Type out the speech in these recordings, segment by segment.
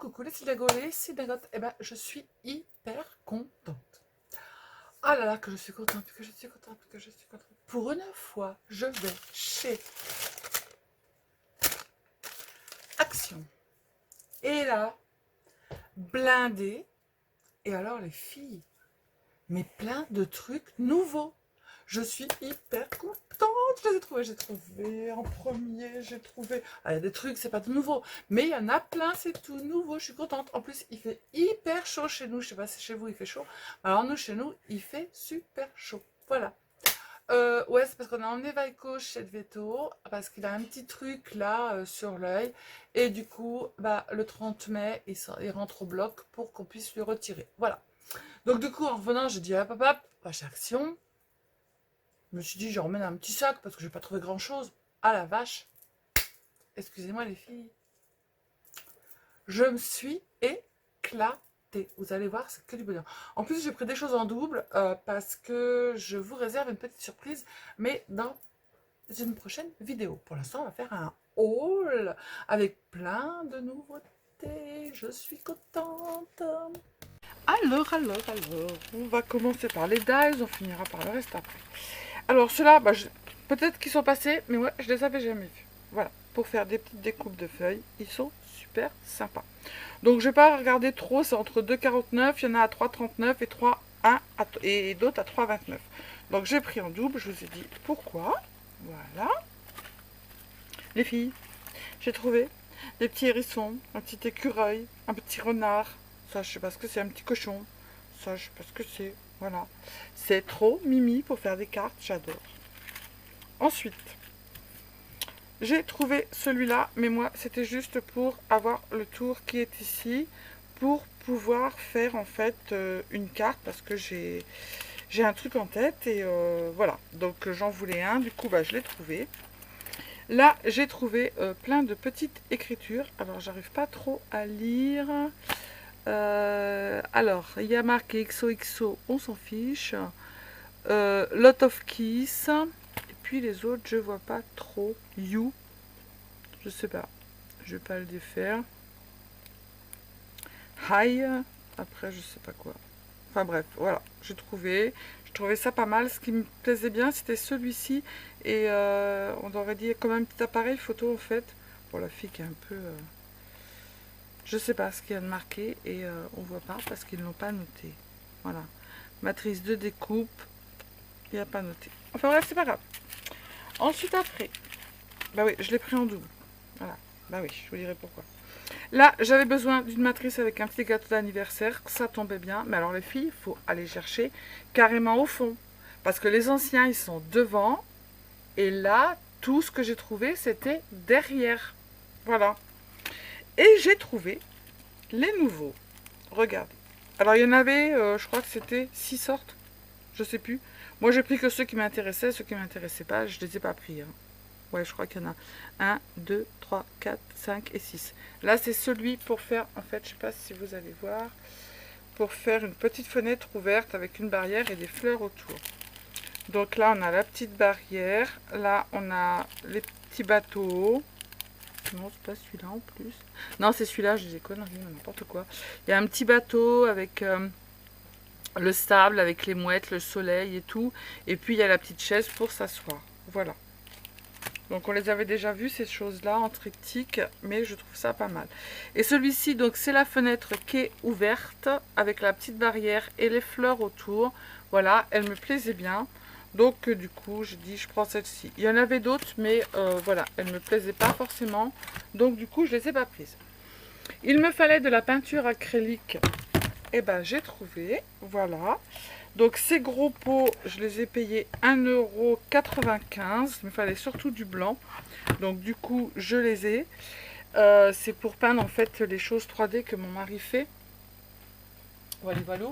coucou les Sidago, les Sidagotes. Eh ben, je suis hyper contente. Ah là là, que je suis contente, que je suis contente, que je suis contente. Pour une fois, je vais chez Action. Et là, blindé. Et alors les filles, mais plein de trucs nouveaux. Je suis hyper contente. Je les ai trouvés. J'ai trouvé en premier. J'ai trouvé. Ah, il y a des trucs, c'est pas tout nouveau. Mais il y en a plein, c'est tout nouveau. Je suis contente. En plus, il fait hyper chaud chez nous. Je sais pas si chez vous il fait chaud. Alors, nous, chez nous, il fait super chaud. Voilà. Ouais, c'est parce qu'on a emmené Vaiko chez le veto. Parce qu'il a un petit truc là sur l'œil. Et du coup, bah, le 30 mai, il rentre au bloc pour qu'on puisse lui retirer. Voilà. Donc, du coup, en revenant, j'ai dit à papa, pas chez Action. Je me suis dit, je remène un petit sac parce que je n'ai pas trouvé grand chose. Ah la vache! Excusez-moi les filles. Je me suis éclatée. Vous allez voir, c'est que du bonheur. En plus, j'ai pris des choses en double parce que je vous réserve une petite surprise, mais dans une prochaine vidéo. Pour l'instant, on va faire un haul avec plein de nouveautés. Je suis contente. Alors, on va commencer par les dies, on finira par le reste après. Alors ceux-là, bah, peut-être qu'ils sont passés, mais ouais, je les avais jamais vus. Voilà, pour faire des petites découpes de feuilles, ils sont super sympas. Donc je vais pas regarder trop, c'est entre 2,49, il y en a à 3,39 et 3,1 et d'autres à 3,29. Donc j'ai pris en double, je vous ai dit pourquoi. Voilà. Les filles, j'ai trouvé des petits hérissons, un petit écureuil, un petit renard. Ça, je sais pas ce que c'est, un petit cochon. Ça, je sais pas ce que c'est. Voilà. C'est trop mimi pour faire des cartes, j'adore. Ensuite, j'ai trouvé celui-là, mais moi, c'était juste pour avoir le tour qui est ici, pour pouvoir faire en fait une carte, parce que j'ai un truc en tête, et voilà. Donc, j'en voulais un, du coup, bah, je l'ai trouvé. Là, j'ai trouvé plein de petites écritures. Alors, j'arrive pas trop à lire. Alors, il y a marqué XOXO, on s'en fiche. Lot of Kiss. Et puis les autres, je vois pas trop. You. Je sais pas. Je vais pas le défaire. High. Après, je sais pas quoi. Enfin bref, voilà. Je trouvais ça pas mal. Ce qui me plaisait bien, c'était celui-ci. Et on aurait dit comme un petit appareil photo en fait. Pour la fille qui est un peu... je sais pas ce qu'il y a de marqué. Et on voit pas parce qu'ils ne l'ont pas noté. Voilà. Matrice de découpe. Il n'y a pas noté. Enfin bref, c'est pas grave. Ensuite après. Bah oui, je l'ai pris en double. Voilà. Bah oui, je vous dirai pourquoi. Là, j'avais besoin d'une matrice avec un petit gâteau d'anniversaire. Ça tombait bien. Mais alors les filles, il faut aller chercher carrément au fond. Parce que les anciens, ils sont devant. Et là, tout ce que j'ai trouvé, c'était derrière. Voilà. Et j'ai trouvé les nouveaux. Regardez. Alors, il y en avait, je crois que c'était 6 sortes. Je sais plus. Moi, j'ai pris que ceux qui m'intéressaient. Ceux qui ne m'intéressaient pas, je ne les ai pas pris. Hein. Ouais, je crois qu'il y en a 1, 2, 3, 4, 5 et 6. Là, c'est celui pour faire, en fait, je ne sais pas si vous allez voir, pour faire une petite fenêtre ouverte avec une barrière et des fleurs autour. Donc là, on a la petite barrière. Là, on a les petits bateaux. Non, c'est pas celui-là en plus. Non, c'est celui-là, je dis conneries, n'importe quoi. Il y a un petit bateau avec... le sable avec les mouettes, le soleil et tout. Et puis il y a la petite chaise pour s'asseoir. Voilà. Donc on les avait déjà vus ces choses-là en triptyque, mais je trouve ça pas mal. Et celui-ci, donc c'est la fenêtre qui est ouverte avec la petite barrière et les fleurs autour. Voilà, elle me plaisait bien. Donc du coup, je dis je prends celle-ci. Il y en avait d'autres, mais voilà, elle ne me plaisait pas forcément. Donc du coup, je les ai pas prises. Il me fallait de la peinture acrylique. Et ben j'ai trouvé, voilà. Donc ces gros pots, je les ai payés 1,95 €. Il me fallait surtout du blanc. Donc du coup, je les ai. C'est pour peindre en fait les choses 3D que mon mari fait. Voilà, voilà.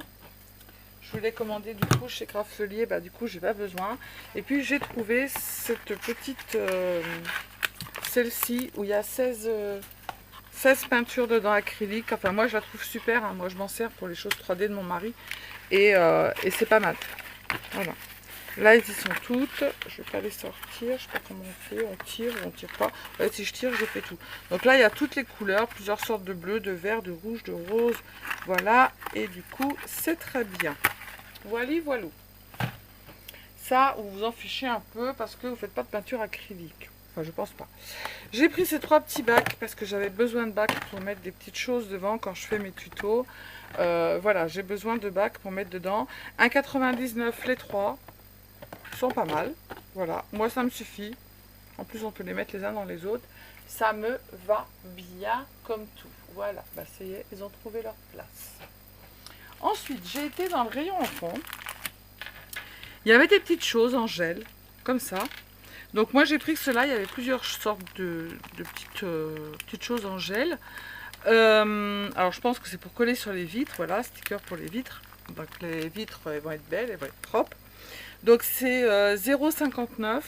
Je voulais commander du coup chez Craftelier, bah du coup j'ai pas besoin. Et puis j'ai trouvé cette petite, celle-ci, où il y a 16 peintures dedans acryliques. Enfin moi je la trouve super, hein. Moi je m'en sers pour les choses 3D de mon mari. Et c'est pas mal. Voilà. Là, elles y sont toutes. Je vais pas les sortir. Je sais pas comment on fait. On tire ou on tire pas. Ouais, si je tire, je fais tout. Donc là, il y a toutes les couleurs. Plusieurs sortes de bleu, de vert, de rouge, de rose. Voilà. Et du coup, c'est très bien. Voilà, voilà. Ça, vous vous en fichez un peu parce que vous faites pas de peinture acrylique. Enfin, je pense pas. J'ai pris ces 3 petits bacs parce que j'avais besoin de bacs pour mettre des petites choses devant quand je fais mes tutos. Voilà, j'ai besoin de bacs pour mettre dedans. 1,99 les 3. Sont pas mal. Voilà, moi ça me suffit. En plus, on peut les mettre les uns dans les autres. Ça me va bien comme tout. Voilà, bah ça y est, ils ont trouvé leur place. Ensuite, j'ai été dans le rayon enfant. Il y avait des petites choses en gel, comme ça. Donc moi j'ai pris cela, il y avait plusieurs sortes de petites choses en gel. Alors je pense que c'est pour coller sur les vitres, voilà, sticker pour les vitres. Donc les vitres elles vont être belles, elles vont être propres. Donc c'est 0,59.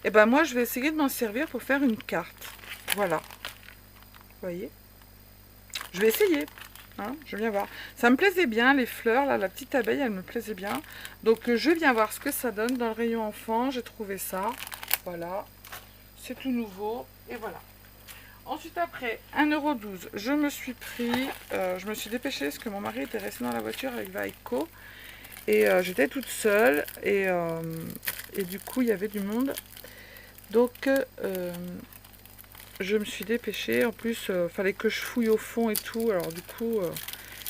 Et ben moi je vais essayer de m'en servir pour faire une carte. Voilà. Vous voyez? Je vais essayer. Hein, je viens voir. Ça me plaisait bien, les fleurs, là, la petite abeille, elle me plaisait bien. Donc je viens voir ce que ça donne dans le rayon enfant. J'ai trouvé ça. Voilà. C'est tout nouveau. Et voilà. Ensuite après, 1,12 €. Je me suis pris, je me suis dépêchée parce que mon mari était resté dans la voiture avec Vaiko. Et j'étais toute seule. Et du coup, il y avait du monde. Donc, je me suis dépêchée. En plus, fallait que je fouille au fond et tout. Alors du coup,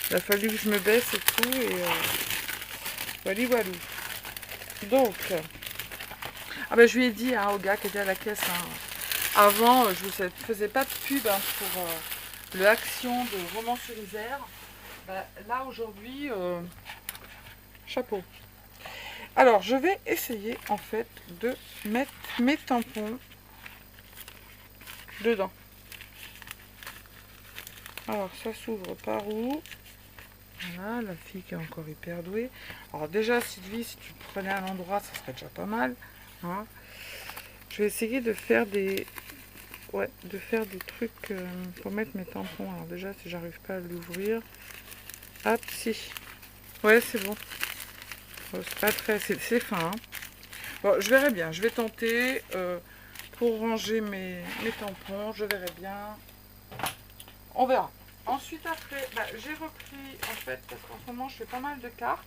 il a fallu que je me baisse et tout. Et voilà, voilà. Donc, ah ben, je lui ai dit hein, au gars qui était à la caisse. Hein, avant, je ne faisais pas de pub hein, pour le Action de Romans-sur-Isère. Ben, là, aujourd'hui, chapeau. Alors, je vais essayer, en fait, de mettre mes tampons dedans. Alors, ça s'ouvre par où? Voilà, la fille qui est encore hyper douée. Alors déjà, Sylvie, si tu prenais un endroit, ça serait déjà pas mal. Hein. Je vais essayer de faire des... Ouais, de faire des trucs pour mettre mes tampons. Alors déjà, si j'arrive pas à l'ouvrir... Hop, si. Ouais, c'est bon. Bon, c'est pas très... C'est fin, hein. Bon, je verrai bien. Je vais tenter pour ranger mes tampons. Je verrai bien. On verra. Ensuite, après, bah, j'ai repris, en fait, parce qu'en ce moment, je fais pas mal de cartes.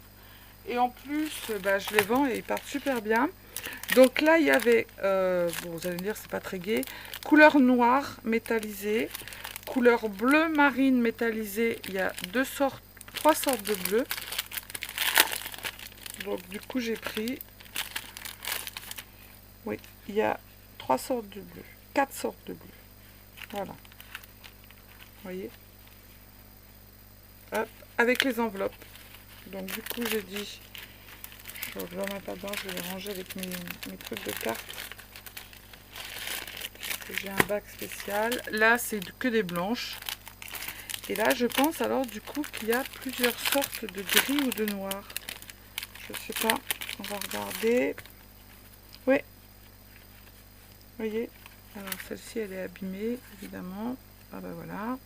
Et en plus, bah, je les vends et ils partent super bien. Donc là, il y avait, bon, vous allez me dire, c'est pas très gai, couleur noire métallisée, couleur bleu marine métallisée. Il y a 3 sortes de bleu. Donc du coup, j'ai pris, oui, il y a 3 sortes de bleu, 4 sortes de bleu. Voilà. Vous voyez? Hop, avec les enveloppes. Donc du coup, j'ai dit... Je vais remettre là-dedans, je vais les ranger avec mes trucs de cartes. J'ai un bac spécial. Là, c'est que des blanches. Et là, je pense alors du coup qu'il y a plusieurs sortes de gris ou de noir. Je sais pas. On va regarder. Oui. Vous voyez? Alors celle-ci, elle est abîmée, évidemment. Ah ben voilà.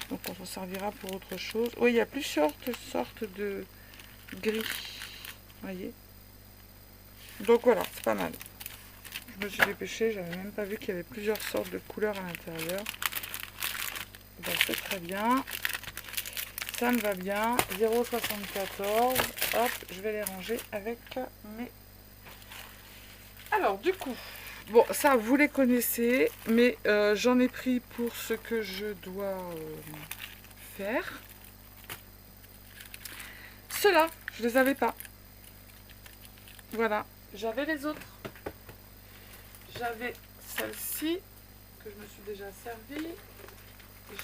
Donc on s'en servira pour autre chose. Oui, il y a plusieurs sortes de gris. Vous voyez? Donc voilà, c'est pas mal. Je me suis dépêchée, j'avais même pas vu qu'il y avait plusieurs sortes de couleurs à l'intérieur. Donc c'est très bien. Ça me va bien. 0,74. Hop, je vais les ranger avec mes... Alors du coup, bon ça vous les connaissez, mais j'en ai pris pour ce que je dois faire. Ceux-là, je les avais pas. Voilà, j'avais les autres. J'avais celle-ci, que je me suis déjà servi.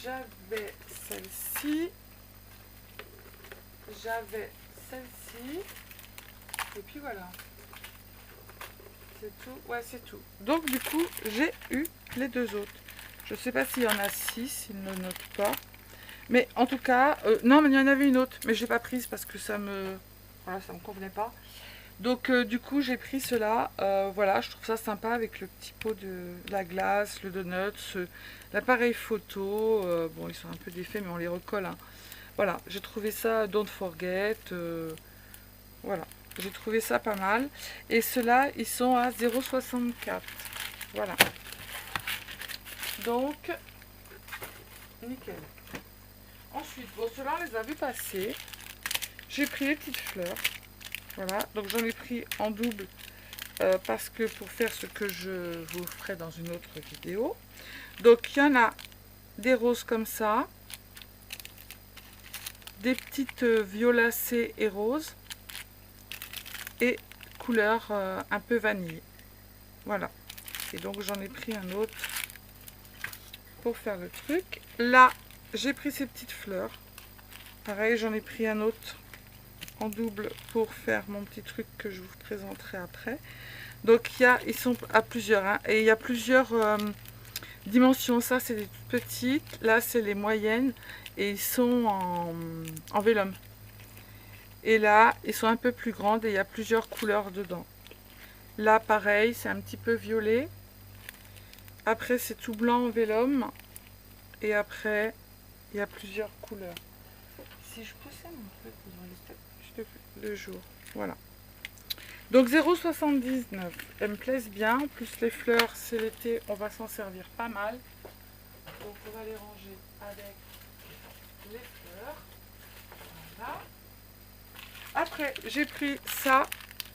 J'avais celle-ci. J'avais celle-ci. Et puis voilà. C'est tout. Ouais, c'est tout. Donc du coup, j'ai eu les 2 autres. Je sais pas s'il y en a 6, ils ne le notent pas. Mais en tout cas, non, mais il y en avait une autre. Mais je l'ai pas prise parce que ça me... Voilà, ça me convenait pas. Donc du coup j'ai pris cela, voilà, je trouve ça sympa avec le petit pot de la glace, le donut, l'appareil photo, bon ils sont un peu défaits mais on les recolle. Hein. Voilà, j'ai trouvé ça don't forget, voilà, j'ai trouvé ça pas mal. Et ceux-là, ils sont à 0,64. Voilà. Donc, nickel. Ensuite, bon, ceux-là, on les a vus passer. J'ai pris les petites fleurs. Voilà, donc j'en ai pris en double parce que pour faire ce que je vous ferai dans une autre vidéo. Donc, il y en a des roses comme ça, des petites violacées et roses, et couleur un peu vanille. Voilà. Et donc, j'en ai pris un autre pour faire le truc. Là, j'ai pris ces petites fleurs. Pareil, j'en ai pris un autre en double pour faire mon petit truc que je vous présenterai après. Donc ils sont à plusieurs, hein, et il y a plusieurs dimensions. Ça, c'est des toutes petites. Là, c'est les moyennes et ils sont en vélum. Et là, ils sont un peu plus grandes et il y a plusieurs couleurs dedans. Là, pareil, c'est un petit peu violet. Après, c'est tout blanc en vélum. Et après, il y a plusieurs couleurs. Si je poussais mon truc, vous auriez peut-être plus de jour. Voilà. Donc 0,79. Elles me plaisent bien. En plus, les fleurs, c'est l'été, on va s'en servir pas mal. Donc on va les ranger avec les fleurs. Voilà. Après, j'ai pris ça.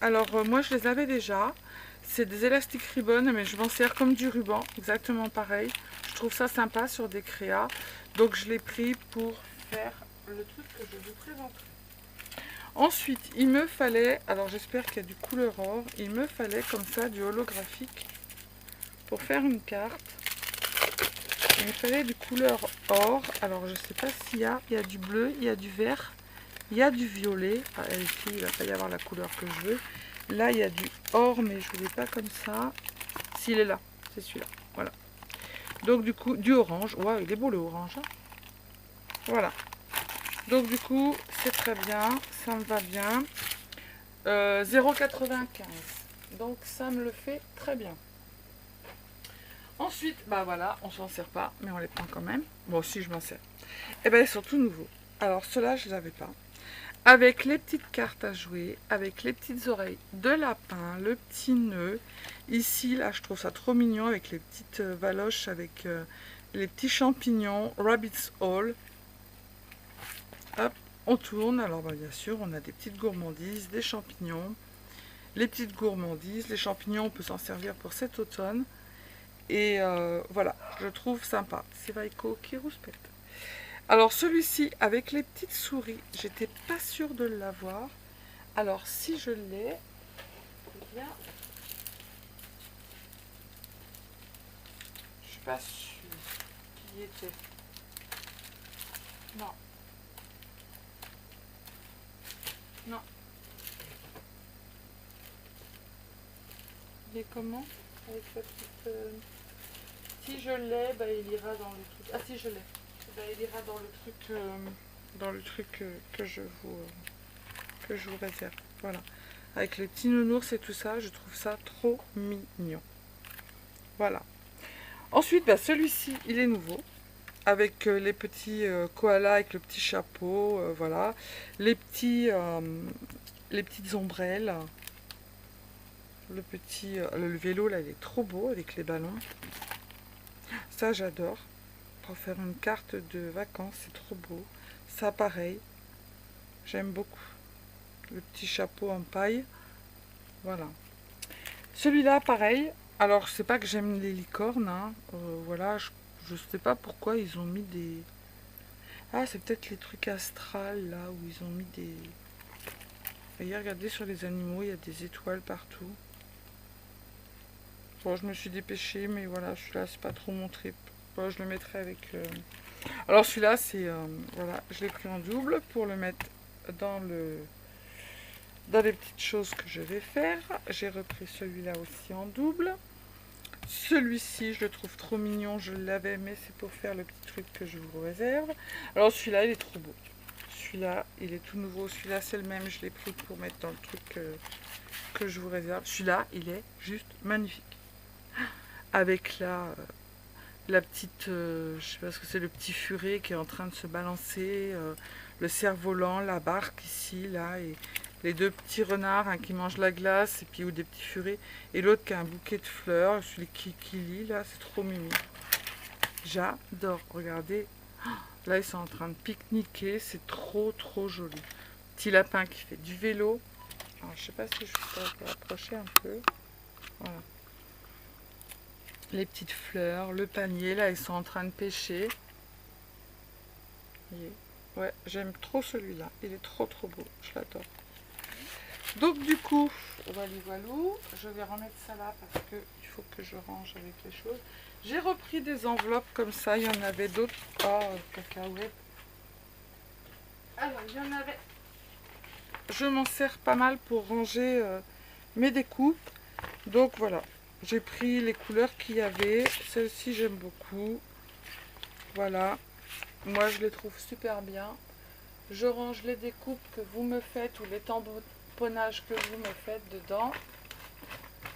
Alors moi, je les avais déjà. C'est des élastiques ribbon, mais je m'en sers comme du ruban. Exactement pareil. Je trouve ça sympa sur des créas. Donc je l'ai pris pour faire le truc que je vous présenterai. Ensuite, il me fallait, alors j'espère qu'il y a du couleur or, il me fallait comme ça du holographique pour faire une carte. Il me fallait du couleur or. Alors je ne sais pas s'il y a du bleu, il y a du vert, il y a du violet. Ah, ici, il ne va pas y avoir la couleur que je veux. Là, il y a du or, mais je ne voulais pas comme ça. S'il est là, c'est celui-là. Voilà. Donc du coup, du orange. Ouais, il est beau le orange. Hein. Voilà. Donc du coup, c'est très bien, ça me va bien. 0,95. Donc ça me le fait très bien. Ensuite, bah voilà, on s'en sert pas, mais on les prend quand même. Bon, si je m'en sers. Et ben ils sont tout nouveaux. Alors ceux-là, je les avais pas. Avec les petites cartes à jouer, avec les petites oreilles de lapin, le petit nœud. Ici, là, je trouve ça trop mignon avec les petites valoches, avec les petits champignons, Rabbit's Hole. Hop, on tourne. Alors bah, bien sûr, on a des petites gourmandises, des champignons. Les petites gourmandises, les champignons, on peut s'en servir pour cet automne. Et voilà, je trouve sympa. C'est Vaiko qui rouspète. Alors celui-ci, avec les petites souris, j'étais pas sûre de l'avoir. Alors si je l'ai, eh bien, je suis pas sûre qu'il y était. Non. Non. Il est comment? Avec sa petite... Si je l'ai, bah, il ira dans le truc. Ah si je l'ai. Bah, il ira dans le truc que je vous réserve. Voilà. Avec les petits nounours et tout ça, je trouve ça trop mignon. Voilà. Ensuite, bah, celui-ci, il est nouveau. Avec les petits koalas avec le petit chapeau, voilà. Les petites ombrelles. Le vélo, là, il est trop beau avec les ballons. Ça, j'adore. Pour faire une carte de vacances, c'est trop beau. Ça, pareil. J'aime beaucoup. Le petit chapeau en paille. Voilà. Celui-là, pareil. Alors, c'est pas que j'aime les licornes. Hein. Voilà, je sais pas pourquoi ils ont mis des... Ah, c'est peut-être les trucs astrales, là, où ils ont mis des... Voyez, regardez sur les animaux, il y a des étoiles partout. Bon, je me suis dépêchée, mais voilà, celui-là, c'est pas trop mon trip. Bon, je le mettrai avec... Alors, celui-là, c'est... voilà, je l'ai pris en double pour le mettre dans les petites choses que je vais faire. J'ai repris celui-là aussi en double. Celui-ci, je le trouve trop mignon. Je l'avais, mais c'est pour faire le petit truc que je vous réserve. Alors, celui-là, il est trop beau. Celui-là, il est tout nouveau. Celui-là, c'est le même. Je l'ai pris pour mettre dans le truc que je vous réserve. Celui-là, il est juste magnifique. Avec la petite, je sais pas ce que c'est, le petit furet qui est en train de se balancer, le cerf-volant, la barque ici, là, et les deux petits renards, un qui mange la glace et puis ou des petits furets, et l'autre qui a un bouquet de fleurs, celui qui lit là, c'est trop mimi. J'adore, regardez. Là, ils sont en train de pique-niquer, c'est trop joli. Petit lapin qui fait du vélo. Alors, je sais pas si je peux approcher un peu. Voilà. Les petites fleurs, le panier, là, ils sont en train de pêcher. Vous voyez ? Ouais, j'aime trop celui-là. Il est trop beau, je l'adore. Donc, du coup, voilà, je vais remettre ça là parce qu'il faut que je range avec les choses. J'ai repris des enveloppes comme ça, il y en avait d'autres. Oh, cacahuètes. Alors, il y en avait. Je m'en sers pas mal pour ranger mes découpes. Donc voilà, j'ai pris les couleurs qu'il y avait. Celle-ci, j'aime beaucoup. Voilà, moi je les trouve super bien. Je range les découpes que vous me faites ou les tamponnages que vous me faites dedans.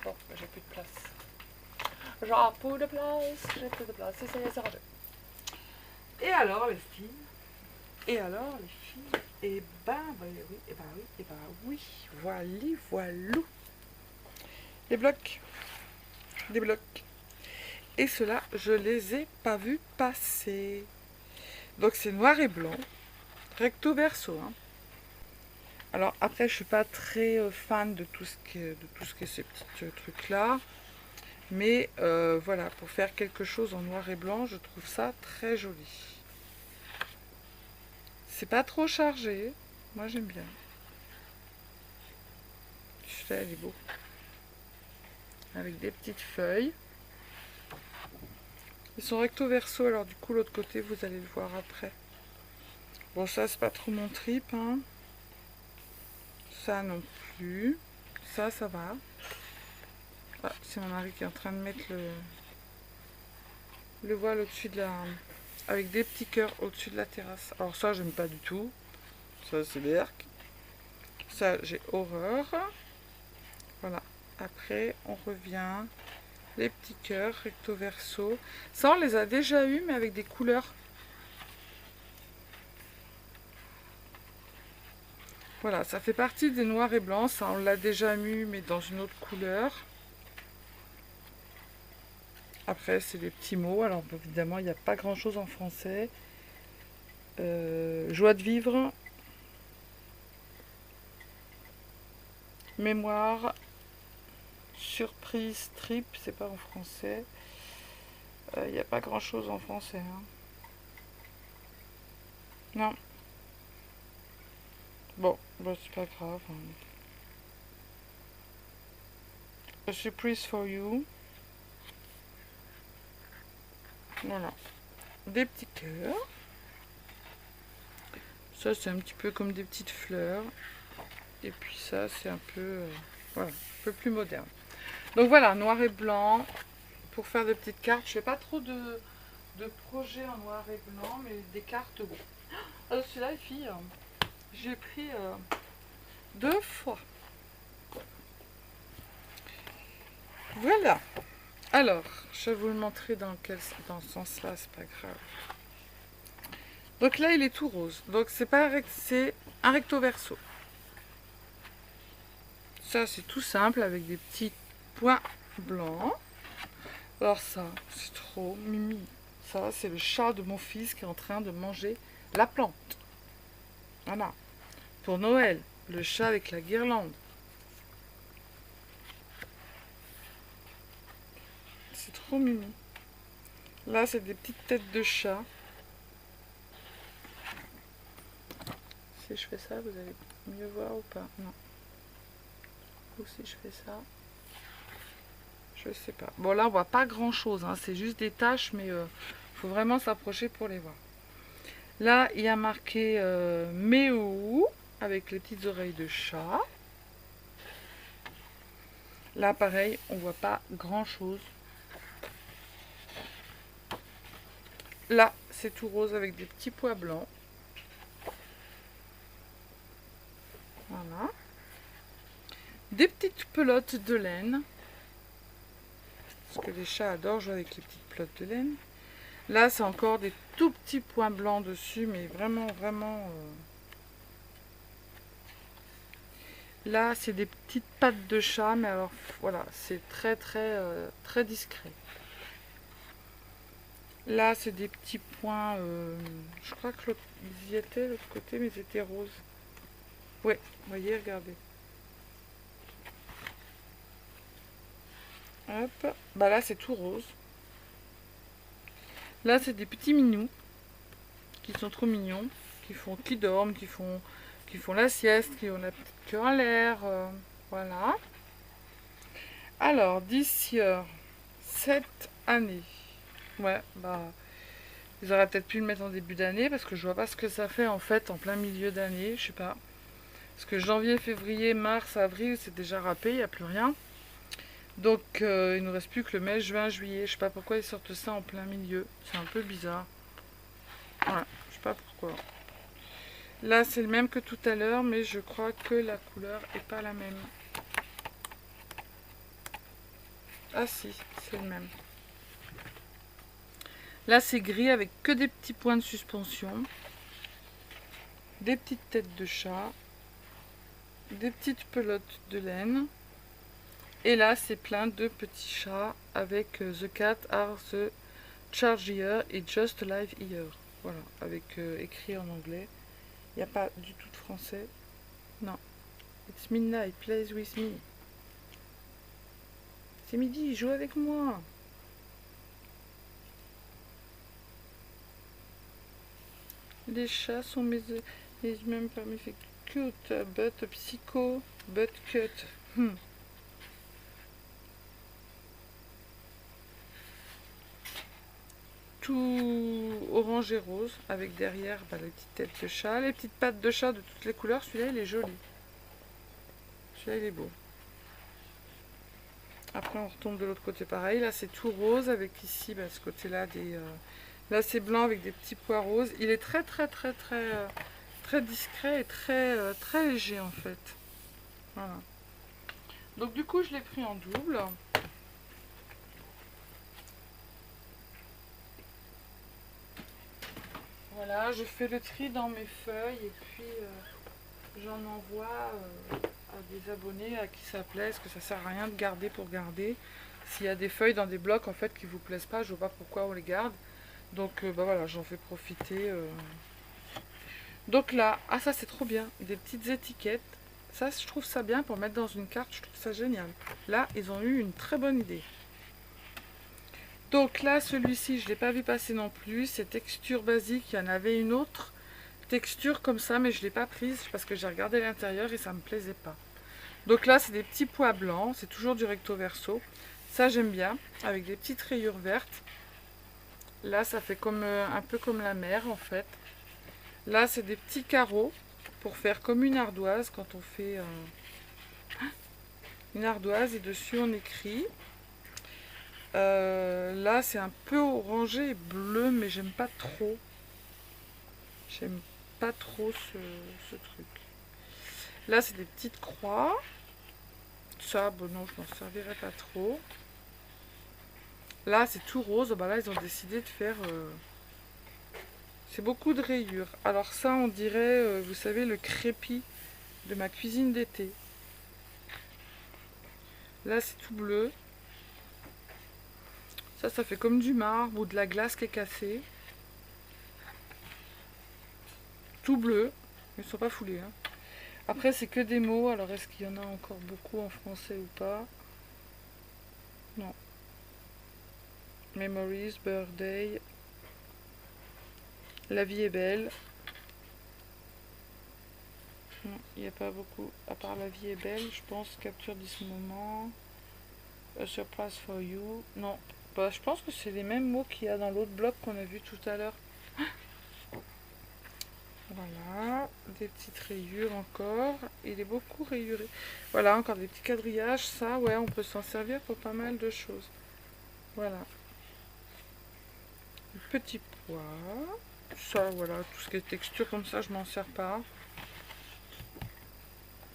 Bon, j'ai plus de place. J'ai plus de place, c'est rangé. Et alors les filles, et ben oui, voilou. Les blocs, des blocs. Et ceux-là, je les ai pas vus passer. Donc c'est noir et blanc, recto verso. Hein. Alors après, je suis pas très fan de tout ce qui est ces petits trucs-là. Mais voilà, pour faire quelque chose en noir et blanc, je trouve ça très joli. C'est pas trop chargé. Moi, j'aime bien. Celui-là, il est beau. Avec des petites feuilles. Ils sont recto verso, alors du coup, l'autre côté, vous allez le voir après. Bon, ça, c'est pas trop mon trip. Hein. Ça non plus. Ça va. Ah, c'est mon mari qui est en train de mettre le voile au-dessus de la... avec des petits cœurs au-dessus de la terrasse. Alors ça, j'aime pas du tout. Ça, c'est berk. Ça, j'ai horreur. Voilà. Après, on revient. Les petits cœurs, recto verso. Ça, on les a déjà eus, mais avec des couleurs. Voilà, ça fait partie des noirs et blancs. Ça, on l'a déjà eu, mais dans une autre couleur. Après, c'est des petits mots. Alors, évidemment, il n'y a pas grand-chose en français. Joie de vivre. Mémoire. Surprise, trip, c'est pas en français. Il n'y a pas grand-chose en français. Hein. Non. Bon, bah, c'est pas grave. A surprise for you. Voilà. Des petits cœurs. Ça, c'est un petit peu comme des petites fleurs. Et puis ça, c'est un peu... voilà, un peu plus moderne. Donc voilà, noir et blanc. Pour faire des petites cartes. Je fais pas trop de projets en noir et blanc, mais des cartes, bon. Alors celui-là, les filles, j'ai pris 2 fois. Voilà. Alors, je vais vous le montrer dans ce sens-là, c'est pas grave. Donc là, il est tout rose. Donc c'est un recto verso. Ça, c'est tout simple avec des petits points blancs. Alors ça, c'est trop mimi. Ça, c'est le chat de mon fils qui est en train de manger la plante. Voilà. Pour Noël, le chat avec la guirlande. C'est trop mimi. Là, c'est des petites têtes de chat. Si je fais ça, vous allez mieux voir ou pas? Non. Ou si je fais ça, je sais pas. Bon, là, on voit pas grand-chose. Hein. C'est juste des taches, mais faut vraiment s'approcher pour les voir. Là, il y a marqué Méou avec les petites oreilles de chat. Là, pareil, on voit pas grand-chose. Là, c'est tout rose avec des petits pois blancs. Voilà. Des petites pelotes de laine. Parce que les chats adorent jouer avec les petites pelotes de laine. Là, c'est encore des tout petits points blancs dessus, mais vraiment, vraiment... Là, c'est des petites pattes de chat, mais alors voilà, c'est très très discret. Là, c'est des petits points. Je crois que ils y étaient de l'autre côté, mais ils étaient roses. Ouais, vous voyez, regardez. Hop. Bah là, c'est tout rose. Là, c'est des petits minous qui sont trop mignons, qui dorment, qui font la sieste, qui ont la petite queue en l'air. Voilà. Alors, d'ici cette année. Ouais, bah. Ils auraient peut-être pu le mettre en début d'année parce que je vois pas ce que ça fait en fait en plein milieu d'année, je sais pas. Parce que janvier, février, mars, avril, c'est déjà râpé, il n'y a plus rien. Donc il nous reste plus que le mai, juin, juillet. Je sais pas pourquoi ils sortent ça en plein milieu. C'est un peu bizarre. Voilà, je sais pas pourquoi. Là, c'est le même que tout à l'heure, mais je crois que la couleur est pas la même. Ah si, c'est le même. Là, c'est gris avec que des petits points de suspension. Des petites têtes de chat. Des petites pelotes de laine. Et là, c'est plein de petits chats avec The cat are the charge here et just live here. Voilà, avec écrit en anglais. Il n'y a pas du tout de français. Non. It's midnight, plays with me. C'est midi, joue avec moi. Les chats sont même parmi fait cute, but psycho, but cut. Tout orange et rose, avec derrière les petites têtes de chat, les petites pattes de chat de toutes les couleurs. Celui-là, il est joli. Celui-là, il est beau. Après, on retombe de l'autre côté pareil. Là, c'est tout rose, avec ici, ce côté-là, là, c'est blanc avec des petits pois roses. Il est très discret et très léger, en fait. Voilà. Donc, du coup, je l'ai pris en double. Voilà, je fais le tri dans mes feuilles et puis j'en envoie à des abonnés à qui ça plaît, parce que ça sert à rien de garder pour garder. S'il y a des feuilles dans des blocs en fait qui vous plaisent pas, je vois pas pourquoi on les garde. Donc voilà, j'en fais profiter. Donc là, ah ça c'est trop bien, des petites étiquettes. Ça, je trouve ça bien pour mettre dans une carte, je trouve ça génial. Là, ils ont eu une très bonne idée. Donc là, celui-ci, je ne l'ai pas vu passer non plus. C'est texture basique. Il y en avait une autre texture comme ça, mais je ne l'ai pas prise parce que j'ai regardé l'intérieur et ça ne me plaisait pas. Donc là, c'est des petits pois blancs. C'est toujours du recto verso. Ça, j'aime bien, avec des petites rayures vertes. Là, ça fait comme un peu comme la mer, en fait. Là, c'est des petits carreaux pour faire comme une ardoise quand on fait une ardoise. Et dessus, on écrit... là c'est un peu orangé et bleu, mais j'aime pas trop. J'aime pas trop ce truc. Là c'est des petites croix. Ça, bon non, je m'en servirai pas trop. Là c'est tout rose. Bah là ils ont décidé de faire... C'est beaucoup de rayures. Alors ça on dirait, vous savez, le crépi de ma cuisine d'été. Là c'est tout bleu. Ça fait comme du marbre ou de la glace qui est cassée. Tout bleu. Ils ne sont pas foulés. Hein. Après, c'est que des mots. Alors, est-ce qu'il y en a encore beaucoup en français ou pas? Non. Memories, birthday. La vie est belle. Non, il n'y a pas beaucoup. À part la vie est belle, je pense. Capture this moment. A surprise for you. Non. Bah, je pense que c'est les mêmes mots qu'il y a dans l'autre bloc qu'on a vu tout à l'heure. Voilà, des petites rayures encore. Il est beaucoup rayuré. Voilà, encore des petits quadrillages. Ça, ouais, on peut s'en servir pour pas mal de choses. Voilà. Petit pois. Ça, voilà, tout ce qui est texture comme ça, je m'en sers pas.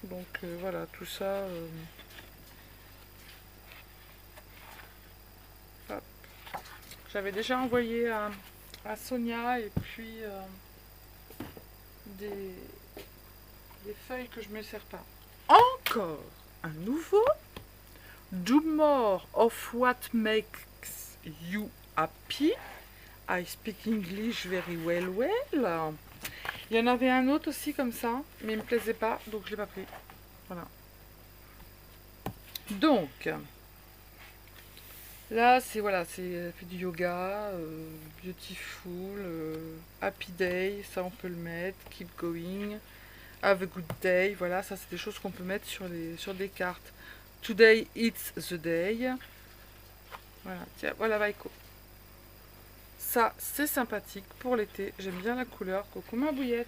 Donc voilà, tout ça. J'avais déjà envoyé à Sonia et puis des feuilles que je me sers pas. Encore encore un nouveau. Do more of what makes you happy. I speak English very well. Il y en avait un autre aussi comme ça, mais il me plaisait pas, donc je l'ai pas pris. Voilà. Donc, là, c'est voilà, c'est fait du yoga, beautiful, happy day, ça on peut le mettre, keep going, have a good day, voilà, ça c'est des choses qu'on peut mettre sur des cartes. Today it's the day. Voilà, tiens, voilà Vaiko. Ça, c'est sympathique pour l'été. J'aime bien la couleur. Coucou ma bouillette.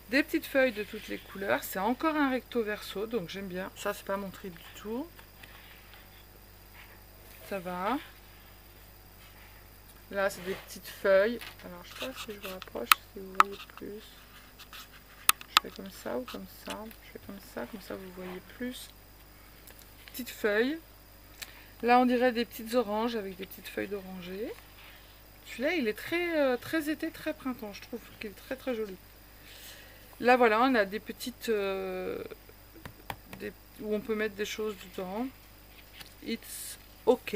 Des petites feuilles de toutes les couleurs. C'est encore un recto verso, donc j'aime bien. Ça, c'est pas mon trip du tout. Ça va. Là, c'est des petites feuilles. Alors, je sais pas si je vous rapproche, si vous voyez plus. Je fais comme ça ou comme ça. Je fais comme ça vous voyez plus. Petites feuilles. Là, on dirait des petites oranges avec des petites feuilles d'oranger. Celui-là, il est très été, très printemps. Je trouve qu'il est très très joli. Là, voilà, on a des petites... où on peut mettre des choses dedans. It's OK.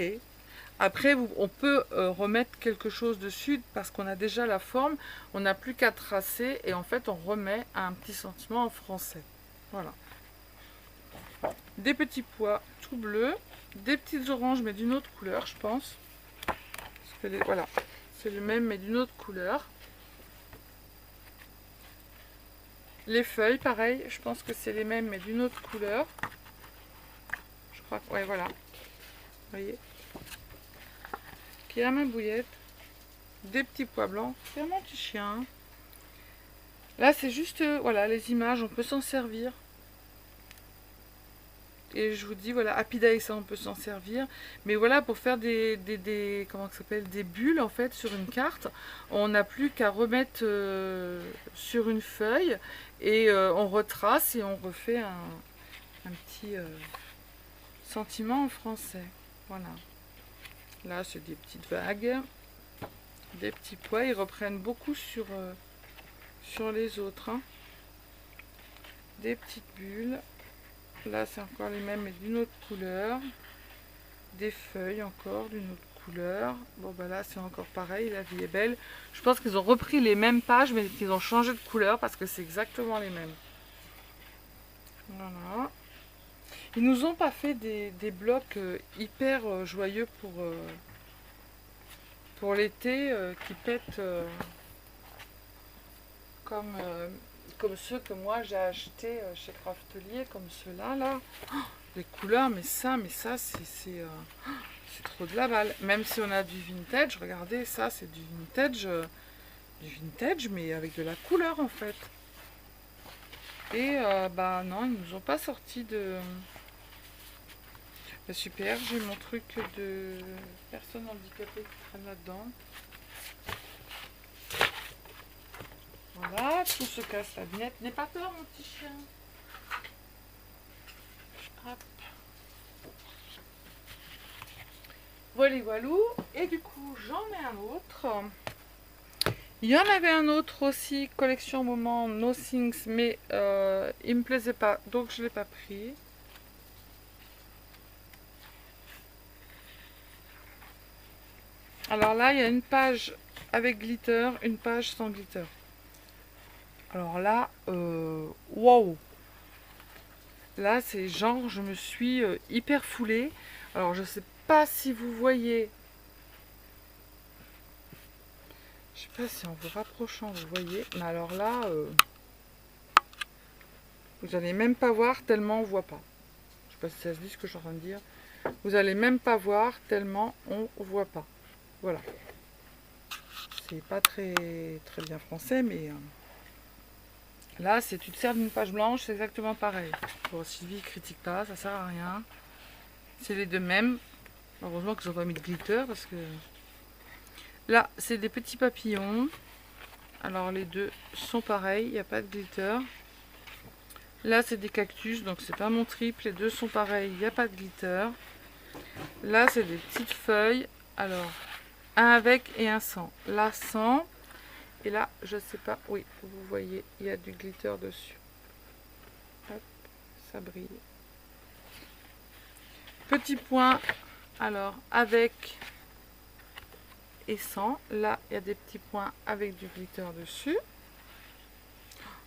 Après, on peut remettre quelque chose dessus parce qu'on a déjà la forme. On n'a plus qu'à tracer et en fait, on remet un petit sentiment en français. Voilà. Des petits pois tout bleus. Des petites oranges, mais d'une autre couleur, je pense. Parce que voilà, c'est le même, mais d'une autre couleur. Les feuilles, pareil, je pense que c'est les mêmes, mais d'une autre couleur. Je crois que, ouais, voilà. Vous voyez. Qui a ma bouillette. Des petits pois blancs. C'est mon petit chien. Là, c'est juste, voilà, les images, on peut s'en servir. Et je vous dis, voilà, Happy Day, ça on peut s'en servir. Mais voilà, pour faire comment ça s'appelle, des bulles en fait sur une carte, on n'a plus qu'à remettre sur une feuille et on retrace et on refait un petit sentiment en français. Voilà. Là, c'est des petites vagues, des petits pois. Ils reprennent beaucoup sur les autres. Hein. Des petites bulles. Là, c'est encore les mêmes, mais d'une autre couleur. Des feuilles encore, d'une autre couleur. Bon, bah là, c'est encore pareil. La vie est belle. Je pense qu'ils ont repris les mêmes pages, mais qu'ils ont changé de couleur parce que c'est exactement les mêmes. Voilà. Ils nous ont pas fait des blocs hyper joyeux pour l'été qui pètent comme ceux que moi j'ai achetés chez Craftelier, comme ceux-là, là. Oh, les couleurs, mais ça, c'est trop de la balle. Même si on a du vintage, regardez, ça, c'est du vintage, mais avec de la couleur, en fait. Et, bah non, ils nous ont pas sorti de... Bah, super, j'ai mon truc de personnes handicapées qui traîne là-dedans. Voilà, tout se casse la vignette. N'aie pas peur, mon petit chien. Hop. Voilà, voilou. Et du coup, j'en ai un autre. Il y en avait un autre aussi, collection moment No Things, mais il me plaisait pas, donc je l'ai pas pris. Alors là, il y a une page avec glitter, une page sans glitter. Alors là, wow. Là, c'est genre, je me suis hyper foulée. Alors, je sais pas si vous voyez. Je sais pas si en vous rapprochant, vous voyez. Mais alors là, vous allez même pas voir tellement on voit pas. Je sais pas si ça se dit ce que je suis en train de dire. Vous allez même pas voir tellement on voit pas. Voilà. C'est pas très bien français, mais là, c'est tu te sers d'une page blanche, c'est exactement pareil. Bon, Sylvie critique pas, ça sert à rien. C'est les deux mêmes. Heureusement que j'ai pas mis de glitter parce que là, c'est des petits papillons. Alors les deux sont pareils, il n'y a pas de glitter. Là, c'est des cactus, donc c'est pas mon trip. Les deux sont pareils, il n'y a pas de glitter. Là, c'est des petites feuilles. Alors, un avec et un sans. Là, sans. Et là, je sais pas. Oui, vous voyez, il y a du glitter dessus. Hop. ça brille. Petit point, alors avec et sans. Là, il y a des petits points avec du glitter dessus.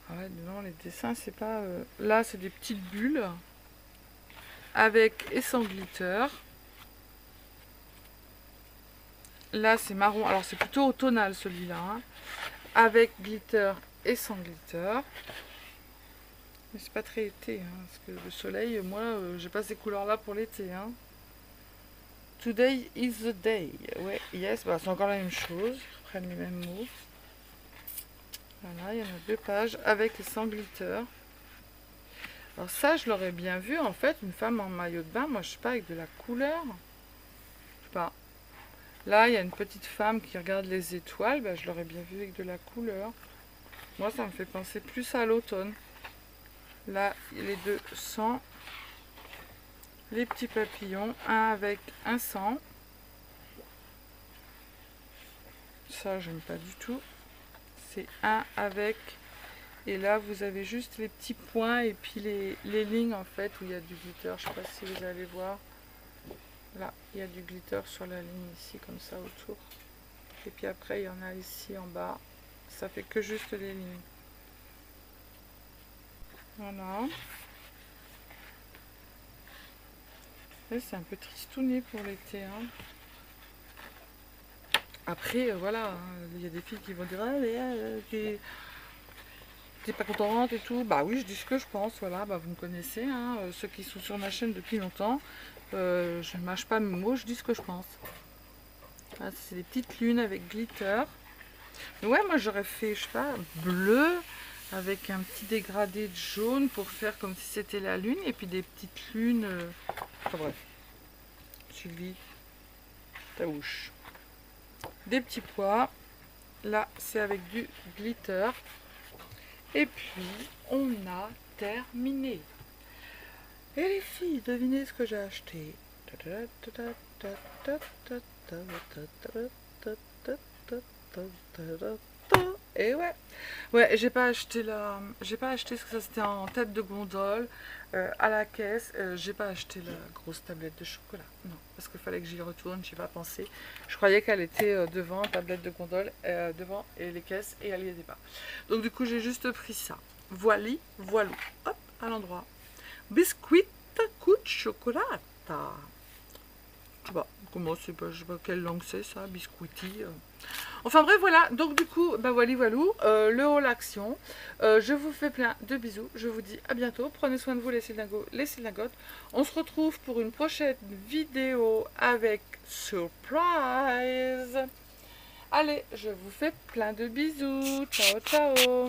Ah ouais, non, les dessins, c'est pas... Là, c'est des petites bulles avec et sans glitter. Là, c'est marron. Alors, c'est plutôt automnal, celui-là. Hein. Avec glitter et sans glitter. Mais c'est pas très été, hein, parce que le soleil, moi, j'ai pas ces couleurs-là pour l'été. Hein. Today is the day. Ouais, yes, bah, c'est encore la même chose. Ils reprennent les mêmes mots. Voilà, il y en a 2 pages avec et sans glitter. Alors ça, je l'aurais bien vu, en fait, une femme en maillot de bain, moi, je sais pas, avec de la couleur. Je sais pas. Là, il y a une petite femme qui regarde les étoiles, bah, je l'aurais bien vu avec de la couleur. Moi, ça me fait penser plus à l'automne. Là, les 2 sans. Les petits papillons, un avec, un sans. Ça, j'aime pas du tout. C'est un avec. Et là, vous avez juste les petits points et puis les lignes, en fait, où il y a du glitter. Je sais pas si vous allez voir. Là, il y a du glitter sur la ligne ici, comme ça, autour. Et puis après, il y en a ici en bas. Ça fait que juste les lignes. Voilà. C'est un peu tristouné pour l'été. Hein. Après, voilà, il y a des filles qui vont dire ah, mais, t'es pas contente et tout. Bah oui, je dis ce que je pense. Voilà, bah vous me connaissez, hein, ceux qui sont sur ma chaîne depuis longtemps. Je ne mâche pas mes mots, je dis ce que je pense. Voilà, c'est des petites lunes avec glitter. Mais ouais, moi j'aurais fait, je sais pas, bleu avec un petit dégradé de jaune pour faire comme si c'était la lune et puis des petites lunes. Enfin bref. Suivi ta bouche. Des petits pois. Là, c'est avec du glitter. Et puis, on a terminé. Et les filles, devinez ce que j'ai acheté. Et ouais, j'ai pas acheté ce que ça c'était en tête de gondole à la caisse. J'ai pas acheté la grosse tablette de chocolat, non, parce qu'il fallait que j'y retourne. J'y ai pas pensé. Je croyais qu'elle était devant, tablette de gondole, devant et les caisses, et elle y était pas. Donc du coup, j'ai juste pris ça. Voili, voilou, hop, à l'endroit. Biscuit, coup de chocolat. Je sais pas comment c'est, je sais pas quelle langue c'est ça, biscuiti. Enfin bref, voilà, donc du coup, bah voilà, le haul action. Je vous fais plein de bisous, je vous dis à bientôt, prenez soin de vous les Syllingotes. On se retrouve pour une prochaine vidéo avec surprise. Allez, je vous fais plein de bisous, ciao ciao.